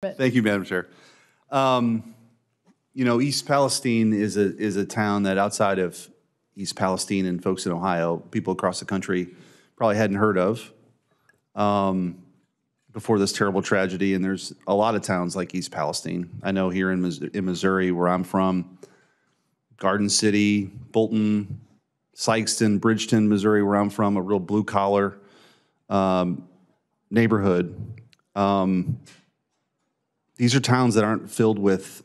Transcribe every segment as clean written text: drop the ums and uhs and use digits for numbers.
Thank you, Madam Chair. You know, East Palestine is a town that outside of East Palestine and folks in Ohio, people across the country probably hadn't heard of before this terrible tragedy. And there's a lot of towns like East Palestine. I know here in Missouri, where I'm from, Garden City, Bolton, Sykeston, Bridgeton, Missouri, where I'm from, a real blue-collar neighborhood. These are towns that aren't filled with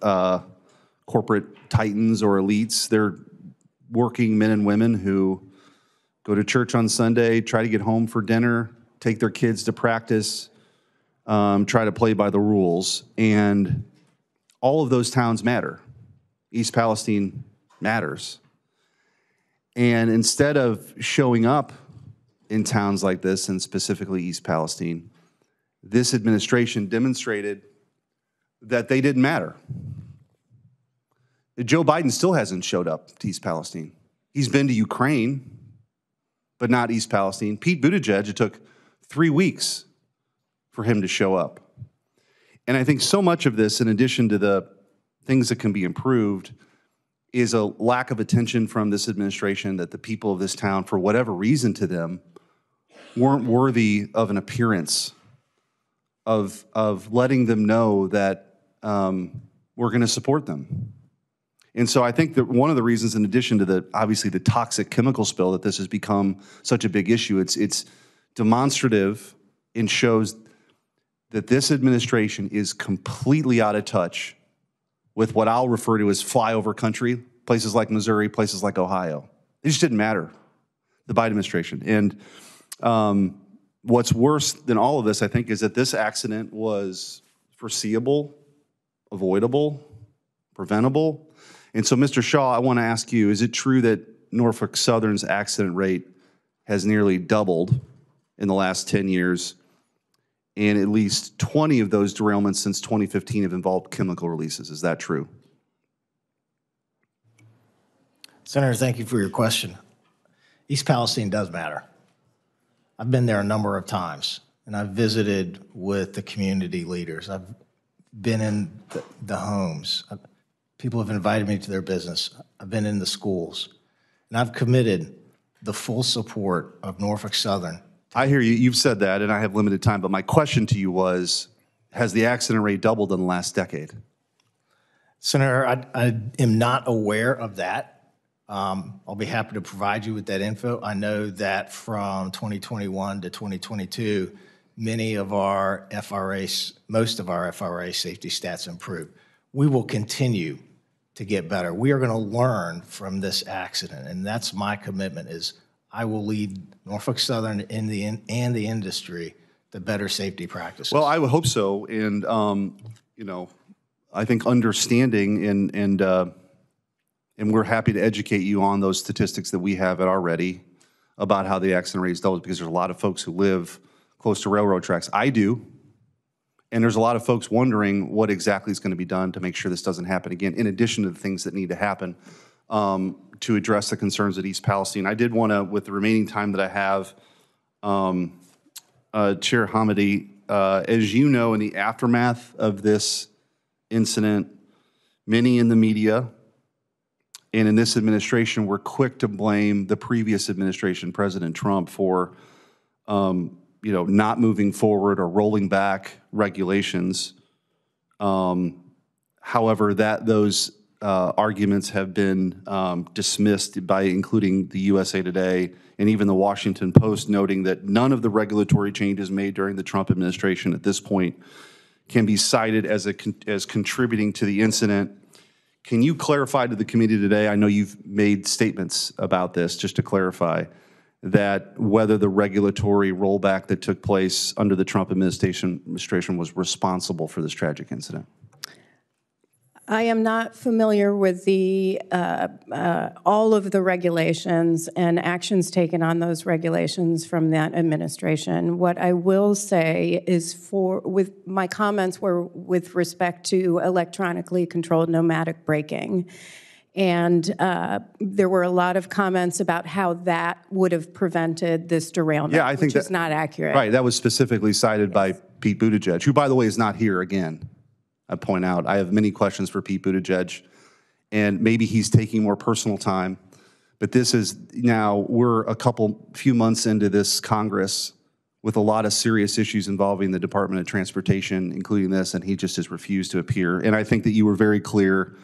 corporate titans or elites. They're working men and women who go to church on Sunday, try to get home for dinner, take their kids to practice, try to play by the rules. And all of those towns matter. East Palestine matters. And instead of showing up in towns like this, and specifically East Palestine, this administration demonstrated that they didn't matter. Joe Biden still hasn't showed up to East Palestine. He's been to Ukraine, but not East Palestine. Pete Buttigieg, it took 3 weeks for him to show up. And I think so much of this, in addition to the things that can be improved, is a lack of attention from this administration that the people of this town, for whatever reason to them, weren't worthy of an appearance of letting them know that we're going to support them. And so I think that one of the reasons, in addition to obviously the toxic chemical spill, that this has become such a big issue, it's demonstrative and shows that this administration is completely out of touch with what I'll refer to as flyover country, places like Missouri, places like Ohio. It just didn't matter, the Biden administration. And what's worse than all of this, I think, is that this accident was foreseeable, avoidable, preventable. And so, Mr. Shaw, I want to ask you, is it true that Norfolk Southern's accident rate has nearly doubled in the last 10 years, and at least 20 of those derailments since 2015 have involved chemical releases? Is that true? Senator, thank you for your question. East Palestine does matter. I've been there a number of times, and I've visited with the community leaders. I've been in the homes. People have invited me to their business. I've been in the schools, and I've committed the full support of Norfolk Southern. I hear you. You've said that, and I have limited time, but my question to you was, has the accident rate doubled in the last decade? Senator, I am not aware of that. I'll be happy to provide you with that info. I know that from 2021 to 2022, many of our FRAs, most of our FRA safety stats improved. We will continue to get better. We are going to learn from this accident, and that's my commitment. Is I will lead Norfolk Southern and the industry to better safety practices. Well, I would hope so, and you know, I think understanding and we're happy to educate you on those statistics that we have at our ready about how the accident rate is doubled, because there's a lot of folks who live close to railroad tracks. I do. And there's a lot of folks wondering what exactly is going to be done to make sure this doesn't happen again, in addition to the things that need to happen to address the concerns at East Palestine. I did want to, with the remaining time that I have, Chair Hamady, as you know, in the aftermath of this incident, many in the media and in this administration were quick to blame the previous administration, President Trump, for not moving forward or rolling back regulations. However, those arguments have been dismissed by including the USA Today and even the Washington Post, noting that none of the regulatory changes made during the Trump administration at this point can be cited as contributing to the incident. Can you clarify to the committee today, I know you've made statements about this, just to clarify, that whether the regulatory rollback that took place under the Trump administration was responsible for this tragic incident? I am not familiar with all of the regulations and actions taken on those regulations from that administration. What I will say is, with my comments were with respect to electronically controlled pneumatic braking. And there were a lot of comments about how that would have prevented this derailment, yeah, I think which is not accurate. Right, that was specifically cited by Pete Buttigieg, who, by the way, is not here again. I point out. I have many questions for Pete Buttigieg, and maybe he's taking more personal time. But this is now, we're few months into this Congress with a lot of serious issues involving the Department of Transportation, including this, and he just has refused to appear. And I think that you were very clear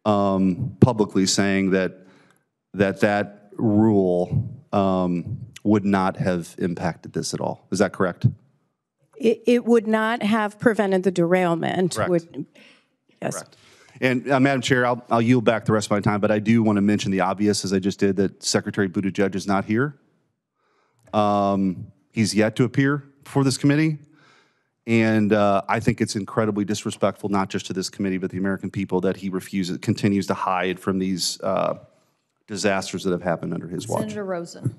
publicly saying that rule would not have impacted this at all. Is that correct? It would not have prevented the derailment. Correct. Yes. Correct. And Madam Chair, I'll yield back the rest of my time, but I do want to mention the obvious, as I just did, that Secretary Buttigieg is not here. He's yet to appear before this committee. And I think it's incredibly disrespectful, not just to this committee, but the American people, that he continues to hide from these disasters that have happened under his watch. Senator Rosen.